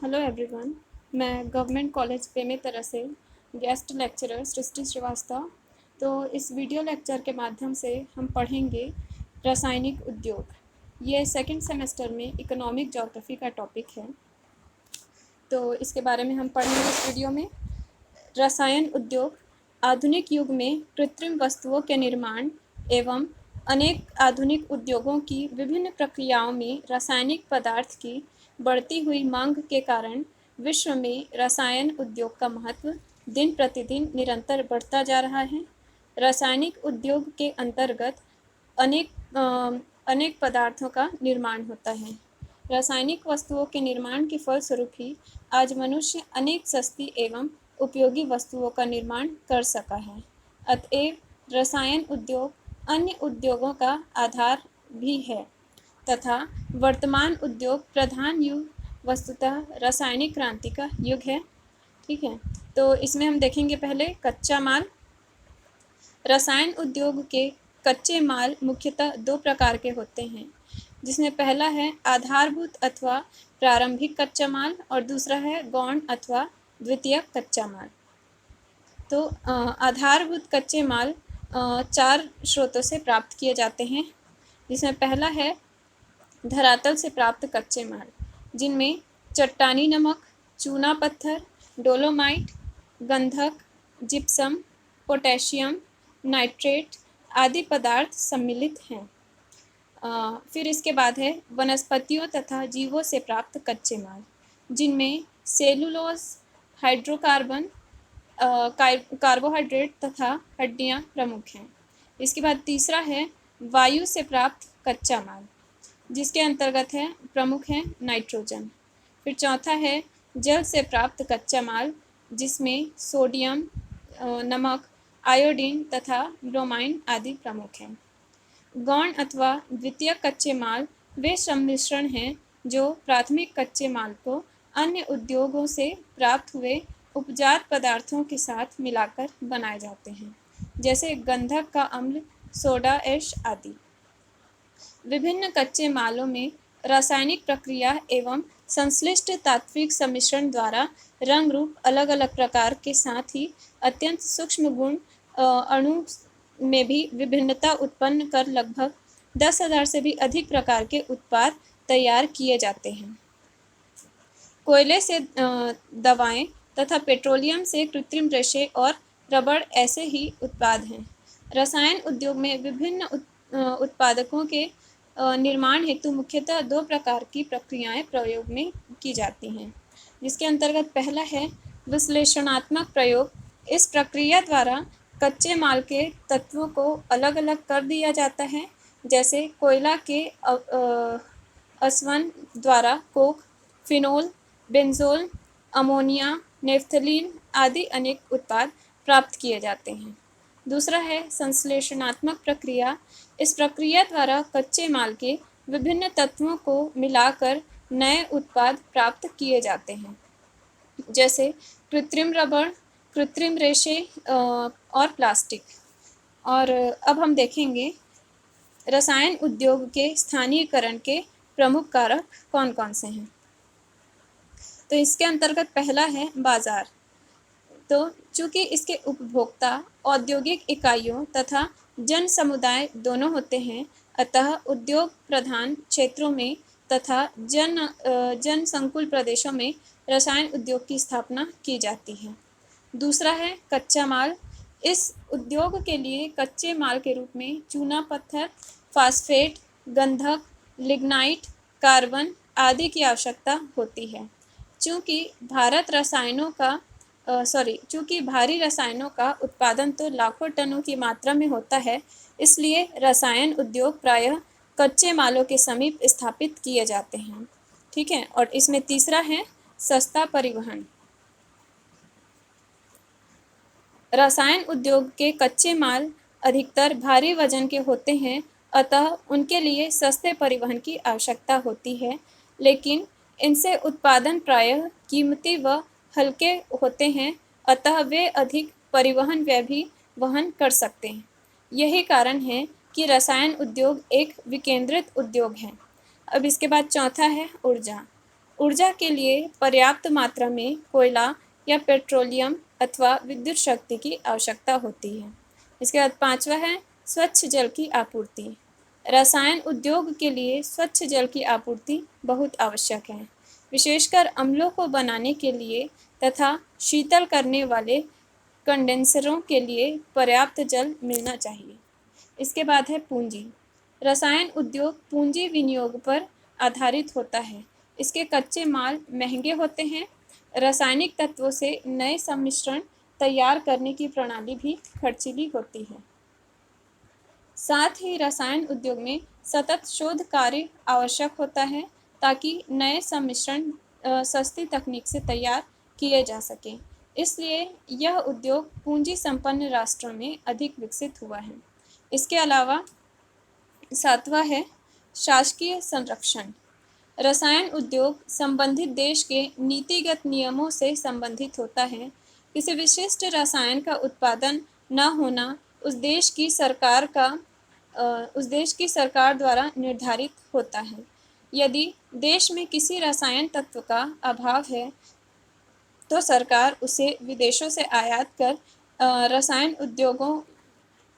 Hello everyone. मैं government college Bemetara से guest lecturer सृष्टि श्रीवास्तव। तो इस वीडियो लेक्चर के माध्यम से हम पढ़ेंगे रासायनिक उद्योग। ये सेकंड सेमेस्टर में इकोनॉमिक ज्योग्राफी का टॉपिक है। तो इसके बारे में हम पढ़ेंगे इस वीडियो में। रसायन उद्योग आधुनिक युग में कृत्रिम वस्तुओं के निर्माण एवं अनेक आधुनिक उद्योगों की विभिन्न प्रक्रियाओं में रासायनिक पदार्थ की बढ़ती हुई मांग के कारण विश्व में रसायन उद्योग का महत्व दिन प्रतिदिन निरंतर बढ़ता जा रहा है। रासायनिक उद्योग के अंतर्गत अनेक पदार्थों का निर्माण होता है। रासायनिक वस्तुओं के निर्माण के फलस्वरूप ही आज मनुष्य अनेक सस्ती एवं उपयोगी वस्तुओं का निर्माण कर सका है। अतएव रसायन उद्योग अन्य उद्योगों का आधार भी है तथा वर्तमान उद्योग प्रधान युग वस्तुतः रासायनिक क्रांति का युग है। ठीक है, तो इसमें हम देखेंगे पहले कच्चा माल। रसायन उद्योग के कच्चे माल मुख्यतः दो प्रकार के होते हैं, जिसमें पहला है आधारभूत अथवा प्रारंभिक कच्चा माल और दूसरा है गौण अथवा द्वितीयक कच्चा माल। तो आधारभूत कच्चे माल चार स्रोतों से प्राप्त किए जाते हैं, जिसमें पहला है धरातल से प्राप्त कच्चे माल, जिनमें चट्टानी नमक, चूना पत्थर, डोलोमाइट, गंधक, जिप्सम, पोटेशियम, नाइट्रेट आदि पदार्थ सम्मिलित हैं। फिर इसके बाद है वनस्पतियों तथा जीवों से प्राप्त कच्चे माल, जिनमें सेलुलोज, हाइड्रोकार्बन, कार्बोहाइड्रेट तथा हड्डियाँ प्रमुख हैं। इसके बाद तीसरा है वायु से प्राप्त कच्चा माल, जिसके अंतर्गत है प्रमुख है नाइट्रोजन। फिर चौथा है जल से प्राप्त कच्चा माल, जिसमें सोडियम, नमक, आयोडीन तथा ब्रोमाइन आदि प्रमुख हैं। गौण अथवा द्वितीयक कच्चे माल वे सम्मिश्रण हैं जो प्राथमिक कच्चे माल को अन्य उद्योगों से प्राप्त हुए उपजात पदार्थों के साथ मिलाकर बनाए जाते हैं, जैसे गंधक का अम्ल, सोडा ऐश आदि। विभिन्न कच्चे मालों में रासायनिक प्रक्रिया एवं संश्लिष्ट तात्विक सम्मिश्रण द्वारा रंग रूप अलग अलग प्रकार के साथ ही अत्यंत सूक्ष्म गुण अणु में भी विभिन्नता उत्पन्न कर लगभग 10,000 से भी अधिक प्रकार के उत्पाद तैयार किए जाते हैं। कोयले से दवाएं तथा पेट्रोलियम से कृत्रिम रेशे और रबड़ ऐसे ही उत्पाद हैं। रसायन उद्योग में विभिन्न उत्पादकों के निर्माण हेतु मुख्यतः दो प्रकार की प्रक्रियाएं प्रयोग में की जाती हैं, जिसके अंतर्गत पहला है विश्लेषणात्मक प्रयोग। इस प्रक्रिया द्वारा कच्चे माल के तत्वों को अलग अलग कर दिया जाता है, जैसे कोयला के असवन द्वारा Coke, phenol, benzoyl, ammonia, naphthalene आदि अनेक उत्पाद प्राप्त किए जाते हैं। दूसरा है संश्लेषणात्मक प्रक्रिया। इस प्रक्रिया द्वारा कच्चे माल के विभिन्न तत्वों को मिलाकर नए उत्पाद प्राप्त किए जाते हैं, जैसे कृत्रिम रबड़, कृत्रिम रेशे और प्लास्टिक। और अब हम देखेंगे रसायन उद्योग के स्थानीयकरण के प्रमुख कारक कौन कौन से हैं। तो इसके अंतर्गत पहला है बाजार। तो चूँकि इसके उपभोक्ता औद्योगिक इकाइयों तथा जन समुदाय दोनों होते हैं, अतः उद्योग प्रधान क्षेत्रों में तथा जन संकुल प्रदेशों में रसायन उद्योग की स्थापना की जाती है। दूसरा है कच्चा माल। इस उद्योग के लिए कच्चे माल के रूप में चूना पत्थर, फास्फेट, गंधक, लिग्नाइट, कार्बन आदि की आवश्यकता होती है। चूँकि भारी रसायनों का उत्पादन तो लाखों टनों की मात्रा में होता है, इसलिए रसायन उद्योग प्रायः कच्चे मालों के समीप स्थापित किए जाते हैं। ठीक है, और इसमें तीसरा है सस्ता परिवहन। रसायन उद्योग के कच्चे माल अधिकतर भारी वजन के होते हैं, अतः उनके लिए सस्ते परिवहन की आवश्यकता होती है, लेकिन इनसे उत्पादन प्रायः कीमती व हल्के होते हैं, अतः वे अधिक परिवहन व्यय भी वहन कर सकते हैं। यही कारण है कि रसायन उद्योग एक विकेंद्रित उद्योग है। अब इसके बाद चौथा है ऊर्जा। ऊर्जा के लिए पर्याप्त मात्रा में कोयला या पेट्रोलियम अथवा विद्युत शक्ति की आवश्यकता होती है। इसके बाद पांचवा है स्वच्छ जल की आपूर्ति। रसायन उद्योग के लिए स्वच्छ जल की आपूर्ति बहुत आवश्यक है, विशेषकर अम्लों को बनाने के लिए तथा शीतल करने वाले कंडेंसरों के लिए पर्याप्त जल मिलना चाहिए। इसके बाद है पूंजी। रसायन उद्योग पूंजी विनियोग पर आधारित होता है। इसके कच्चे माल महंगे होते हैं। रासायनिक तत्वों से नए सम्मिश्रण तैयार करने की प्रणाली भी खर्चीली होती है। साथ ही रसायन उद्योग में सतत शोध कार्य आवश्यक होता है ताकि नए सम्मिश्रण सस्ती तकनीक से तैयार किए जा सके। इसलिए यह उद्योग पूंजी संपन्न राष्ट्रों में अधिक विकसित हुआ है। इसके अलावा सातवां है शासकीय संरक्षण। रसायन उद्योग संबंधित देश के नीतिगत नियमों से संबंधित होता है। किसी विशिष्ट रसायन का उत्पादन न होना उस देश की सरकार द्वारा निर्धारित होता है। यदि देश में किसी रसायन तत्व का अभाव है तो सरकार उसे विदेशों से आयात कर रसायन उद्योगों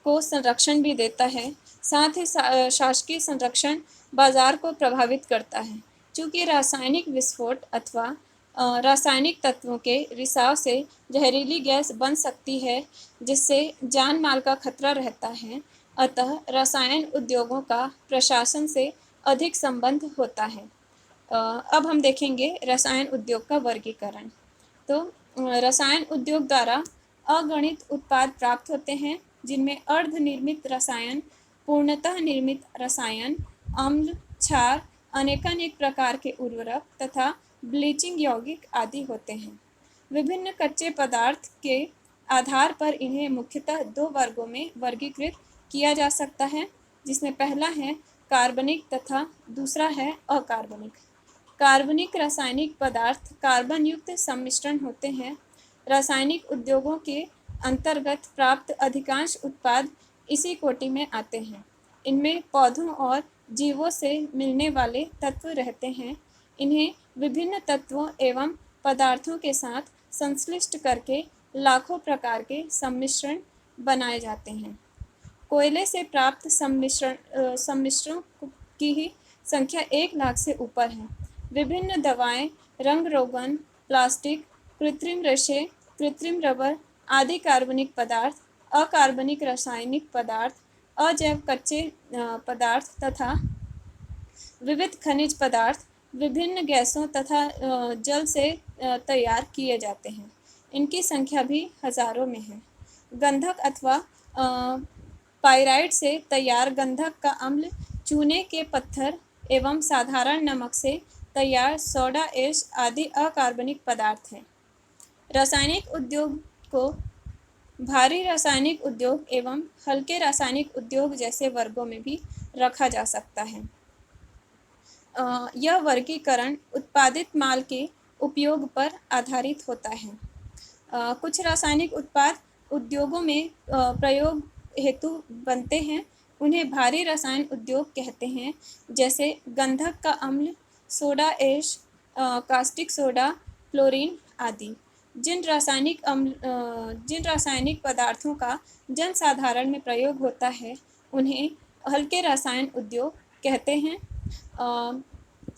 को संरक्षण भी देता है। साथ ही शासकीय संरक्षण बाजार को प्रभावित करता है, क्योंकि रासायनिक विस्फोट अथवा रासायनिक तत्वों के रिसाव से जहरीली गैस बन सकती है, जिससे जान माल का खतरा रहता है। अतः रसायन उद्योगों का प्रशासन से अधिक संबंध होता है। अब हम देखेंगे रसायन उद्योग का वर्गीकरण। तो रसायन उद्योग द्वारा अगणित उत्पाद प्राप्त होते हैं, जिनमें अर्धनिर्मित रसायन, पूर्णतः निर्मित रसायन, अम्ल, क्षार, अनेकानेक प्रकार के उर्वरक तथा ब्लीचिंग यौगिक आदि होते हैं। विभिन्न कच्चे पदार्थ के आधार पर इन्हें मुख्यतः दो वर्गों में वर्गीकृत किया जा सकता है, जिसमें पहला है कार्बनिक तथा दूसरा है अकार्बनिक। कार्बनिक रासायनिक पदार्थ कार्बन युक्त सम्मिश्रण होते हैं। रासायनिक उद्योगों के अंतर्गत प्राप्त अधिकांश उत्पाद इसी कोटि में आते हैं। इनमें पौधों और जीवों से मिलने वाले तत्व रहते हैं। इन्हें विभिन्न तत्वों एवं पदार्थों के साथ संश्लिष्ट करके लाखों प्रकार के सम्मिश्रण बनाए जाते हैं। कोयले से प्राप्त सम्मिश्रणों की ही संख्या 1 लाख से ऊपर है। विभिन्न दवाएं, रंग रोगन, प्लास्टिक, कृत्रिम रेशे, कृत्रिम रबर आदि कार्बनिक पदार्थ, अकार्बनिक रासायनिक पदार्थ, अजैव कच्चे पदार्थ तथा विविध खनिज पदार्थ विभिन्न गैसों तथा जल से तैयार किए जाते हैं। इनकी संख्या भी हजारों में है। गंधक अथवा पाइराइट से तैयार गंधक का अम्ल, चूने के पत्थर एवं साधारण नमक से तैयार सोडा ऐश आदि अकार्बनिक पदार्थ हैं। रासायनिक उद्योग को भारी रासायनिक उद्योग एवं हल्के रासायनिक उद्योग जैसे वर्गों में भी रखा जा सकता है। यह वर्गीकरण उत्पादित माल के उपयोग पर आधारित होता है। कुछ रासायनिक उत्पाद उद्योगों में प्रयोग हेतु बनते हैं, उन्हें भारी रसायन उद्योग कहते हैं, जैसे गंधक का अम्ल, soda ash, caustic soda, chlorine आदि। जिन रासायनिक पदार्थों का जन साधारण में प्रयोग होता है उन्हें हल्के रसायन उद्योग कहते हैं।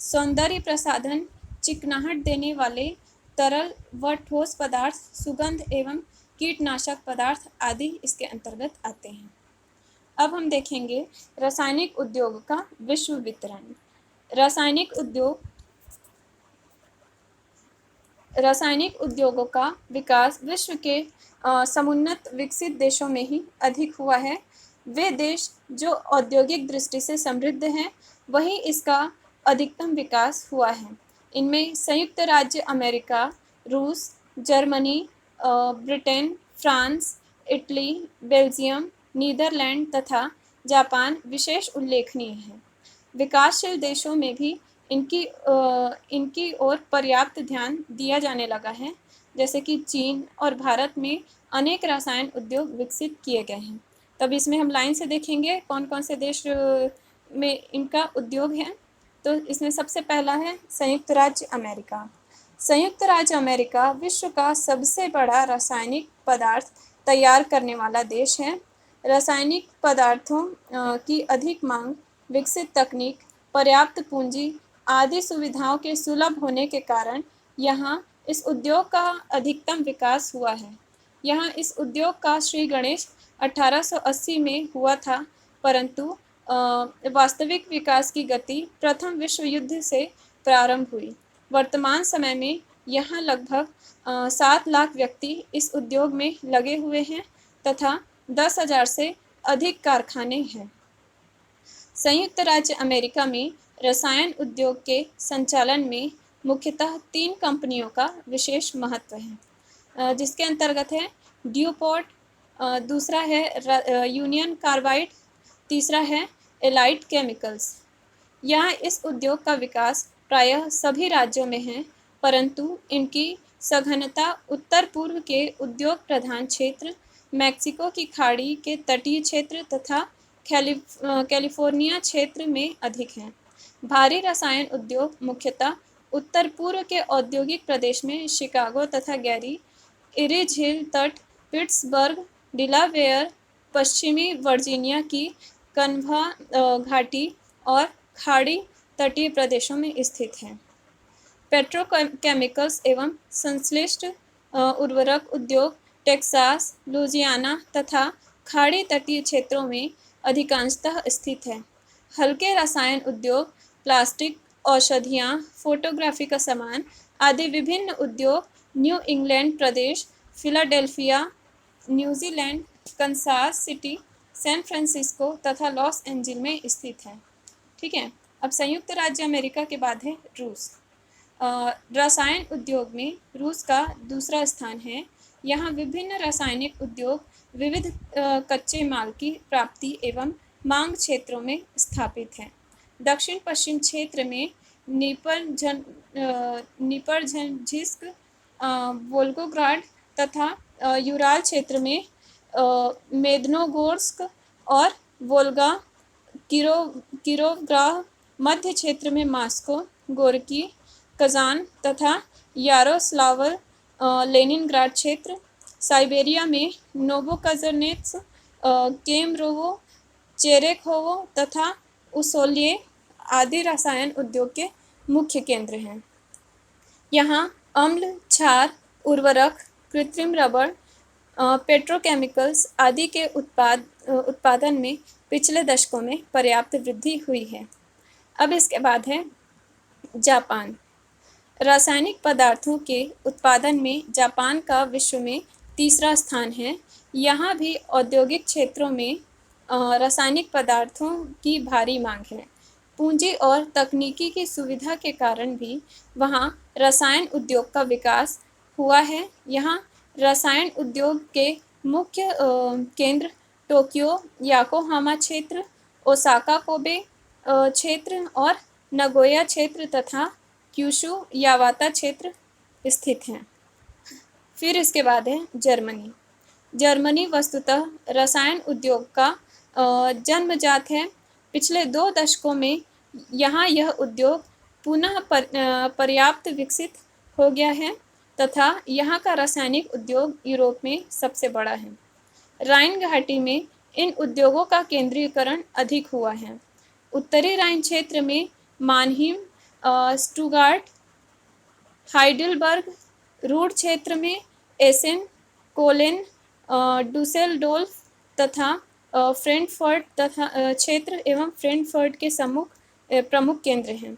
सौंदर्य प्रसाधन, चिकनाहट देने वाले तरल व ठोस पदार्थ, सुगंध एवं कीटनाशक पदार्थ आदि इसके अंतर्गत आते हैं। अब हम देखेंगे रासायनिक उद्योग का विश्व वितरण। रासायनिक उद्योगों का विकास विश्व के समुन्नत विकसित देशों में ही अधिक हुआ है। वे देश जो औद्योगिक दृष्टि से समृद्ध हैं, वहीं इसका अधिकतम विकास हुआ है। इनमें संयुक्त राज्य अमेरिका, रूस, Germany, Britain, France, Italy, Belgium, Netherland तथा जापान विशेष उल्लेखनीय हैं। विकासशील देशों में भी इनकी ओर पर्याप्त ध्यान दिया जाने लगा है, जैसे कि चीन और भारत में अनेक रसायन उद्योग विकसित किए गए हैं। तब इसमें हम लाइन से देखेंगे कौन कौन से देश में इनका उद्योग है। तो इसमें सबसे पहला है संयुक्त राज्य अमेरिका। संयुक्त राज्य अमेरिका विश्व का सबसे बड़ा रासायनिक पदार्थ तैयार करने वाला देश है। रासायनिक पदार्थों की अधिक मांग, विकसित तकनीक, पर्याप्त पूंजी आदि सुविधाओं के सुलभ होने के कारण यहाँ इस उद्योग का अधिकतम विकास हुआ है। यहाँ इस उद्योग का श्री गणेश 1880 में हुआ था, परंतु वास्तविक विकास की गति प्रथम विश्व युद्ध से प्रारंभ हुई। वर्तमान समय में यहाँ लगभग 7 लाख व्यक्ति इस उद्योग में लगे हुए हैं तथा 10,000 से अधिक कारखाने हैं। संयुक्त राज्य अमेरिका में रसायन उद्योग के संचालन में मुख्यतः 3 कंपनियों का विशेष महत्व है, जिसके अंतर्गत है ड्यूपॉन्ट, दूसरा है यूनियन कार्बाइड, तीसरा है एलाइट केमिकल्स। यहाँ इस उद्योग का विकास प्रायः सभी राज्यों में है, परंतु इनकी सघनता उत्तर पूर्व के उद्योग प्रधान क्षेत्र, मैक्सिको की खाड़ी के तटीय क्षेत्र तथा कैलिफोर्निया क्षेत्र में अधिक है। भारी रसायन उद्योग मुख्यतः उत्तर पूर्व के औद्योगिक प्रदेश में शिकागो तथा गैरी, इरिज हिल तट, पिट्सबर्ग, डिलावेयर, पश्चिमी वर्जीनिया की कन्वा घाटी और खाड़ी तटीय प्रदेशों में स्थित है। पेट्रोकेमिकल्स एवं संश्लिष्ट उर्वरक उद्योग टेक्सास, लुजियाना तथा खाड़ी तटीय क्षेत्रों में अधिकांशतः स्थित है। हल्के रसायन उद्योग प्लास्टिक, औषधियाँ, फोटोग्राफी का सामान आदि विभिन्न उद्योग न्यू इंग्लैंड प्रदेश, Philadelphia, New Zealand, Kansas City, San Francisco तथा लॉस एंजिल्स में स्थित है। ठीक है, अब संयुक्त राज्य अमेरिका के बाद है रूस। रसायन उद्योग में रूस का दूसरा स्थान है। यहाँ विभिन्न रासायनिक उद्योग विविध कच्चे माल की प्राप्ति एवं मांग क्षेत्रों में स्थापित हैं। दक्षिण पश्चिम क्षेत्र में निपर्झिन्स्क, वोल्गोग्राड तथा यूराल क्षेत्र में मेदनोगोर्स्क और वोल्गा किरोवग्राह, मध्य क्षेत्र में मॉस्को, गोर्की, कजान तथा यारोस्लावल, लेनिनग्राड क्षेत्र, साइबेरिया में नोवोकजनेत्स्क, केमरोवो, चेरेखोवो तथा उसोल्ये आदि रसायन उद्योग के मुख्य केंद्र हैं। यहाँ अम्ल, क्षार, उर्वरक, कृत्रिम रबड़, पेट्रोकेमिकल्स आदि के उत्पादन में पिछले दशकों में पर्याप्त वृद्धि हुई है। अब इसके बाद है जापान। रासायनिक पदार्थों के उत्पादन में जापान का विश्व में तीसरा स्थान है। यहाँ भी औद्योगिक क्षेत्रों में रासायनिक पदार्थों की भारी मांग है। पूंजी और तकनीकी की सुविधा के कारण भी वहाँ रसायन उद्योग का विकास हुआ है। यहाँ रसायन उद्योग के मुख्य केंद्र टोक्यो, याकोहामा क्षेत्र, ओसाका कोबे क्षेत्र और नगोया क्षेत्र तथा क्यूशु यावाता क्षेत्र स्थित हैं। फिर इसके बाद है जर्मनी। जर्मनी वस्तुतः रसायन उद्योग का जन्मजात है। पिछले 2 दशकों में यहाँ यह उद्योग पुनः पर्याप्त विकसित हो गया है तथा यहाँ का रासायनिक उद्योग यूरोप में सबसे बड़ा है। राइन घाटी में इन उद्योगों का केंद्रीकरण अधिक हुआ है। उत्तरी राइन क्षेत्र में मानहीम, स्टुगार्ट, हाइडेलबर्ग, रूर क्षेत्र में एसेन, कोलेन, डुसेलडोल्फ तथा फ्रैंकफर्ट तथा क्षेत्र एवं फ्रैंकफर्ट के प्रमुख केंद्र हैं।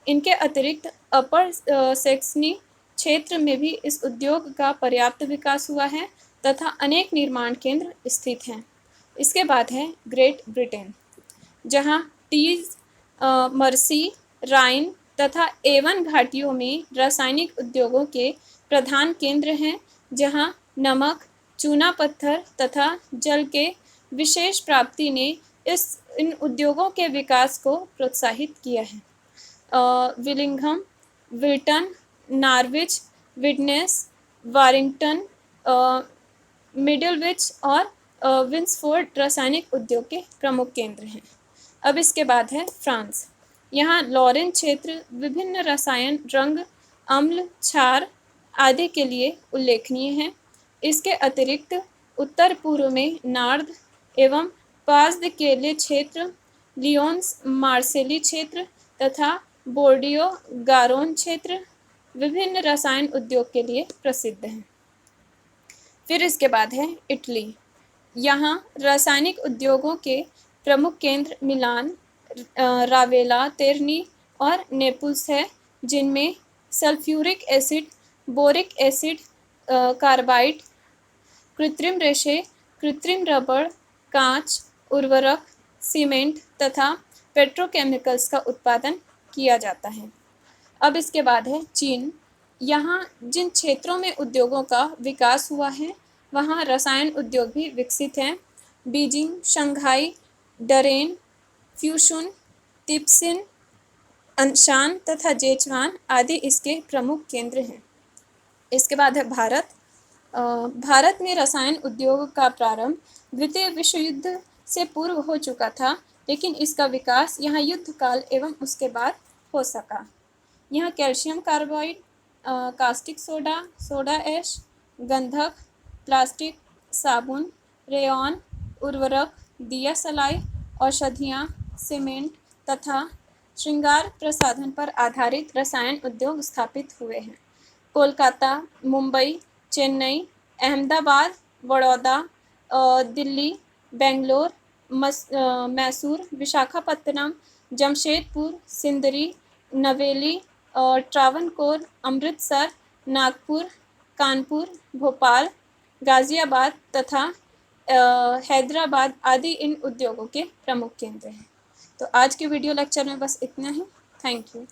इनके अतिरिक्त अपर सैक्सनी क्षेत्र में भी इस उद्योग का पर्याप्त विकास हुआ है तथा अनेक निर्माण केंद्र स्थित हैं। इसके बाद है ग्रेट ब्रिटेन, जहां टीज, मर्सी, राइन तथा एवन घाटियों में रासायनिक उद्योगों के प्रधान केंद्र हैं, जहां नमक, चूना पत्थर तथा जल के विशेष प्राप्ति ने इन उद्योगों के विकास को प्रोत्साहित किया है। विलिंघम, विल्टन, नॉर्विच, विडनेस, वारिंगटन, मिडलविच और विंसफोर्ड रासायनिक उद्योग के प्रमुख केंद्र हैं। अब इसके बाद है फ्रांस। यहाँ लॉरेन क्षेत्र विभिन्न रसायन, रंग, अम्ल, क्षार आदि के लिए उल्लेखनीय है। इसके अतिरिक्त उत्तर पूर्व में नार्द एवं पास द केले क्षेत्र, लियोन्स मार्सेली क्षेत्र तथा बोर्डियो गारोन क्षेत्र विभिन्न रसायन उद्योग के लिए प्रसिद्ध हैं। फिर इसके बाद है इटली। यहाँ रासायनिक उद्योगों के प्रमुख केंद्र मिलान, रावेला, तेरनी और नेपुल्स है, जिनमें sulphuric acid, boric acid, carbide, कृत्रिम रेशे, कृत्रिम रबड़, कांच, उर्वरक, सीमेंट तथा पेट्रोकेमिकल्स का उत्पादन किया जाता है। अब इसके बाद है चीन। यहाँ जिन क्षेत्रों में उद्योगों का विकास हुआ है वहाँ रसायन उद्योग भी विकसित हैं। बीजिंग, शंघाई, डरेन, फ्यूशुन, तिप्सिन, अनशान तथा जेचवान आदि इसके प्रमुख केंद्र हैं। इसके बाद है भारत। भारत में रसायन उद्योग का प्रारंभ द्वितीय विश्व युद्ध से पूर्व हो चुका था, लेकिन इसका विकास यहाँ युद्ध काल एवं उसके बाद हो सका। यहाँ calcium carbide, caustic soda, soda ash, गंधक, प्लास्टिक, साबुन, रेयॉन, उर्वरक, दिया सलाई, औषधियाँ, सीमेंट तथा श्रृंगार प्रसाधन पर आधारित रसायन उद्योग स्थापित हुए हैं। कोलकाता, मुंबई, चेन्नई, अहमदाबाद, बड़ौदा, दिल्ली, बेंगलोर, मैसूर, विशाखापत्तनम, जमशेदपुर, सिंदरी, नवेली, ट्रावनकोर, अमृतसर, नागपुर, कानपुर, भोपाल, गाज़ियाबाद तथा हैदराबाद आदि इन उद्योगों के प्रमुख केंद्र हैं। तो आज के वीडियो लेक्चर में बस इतना ही। Thank you.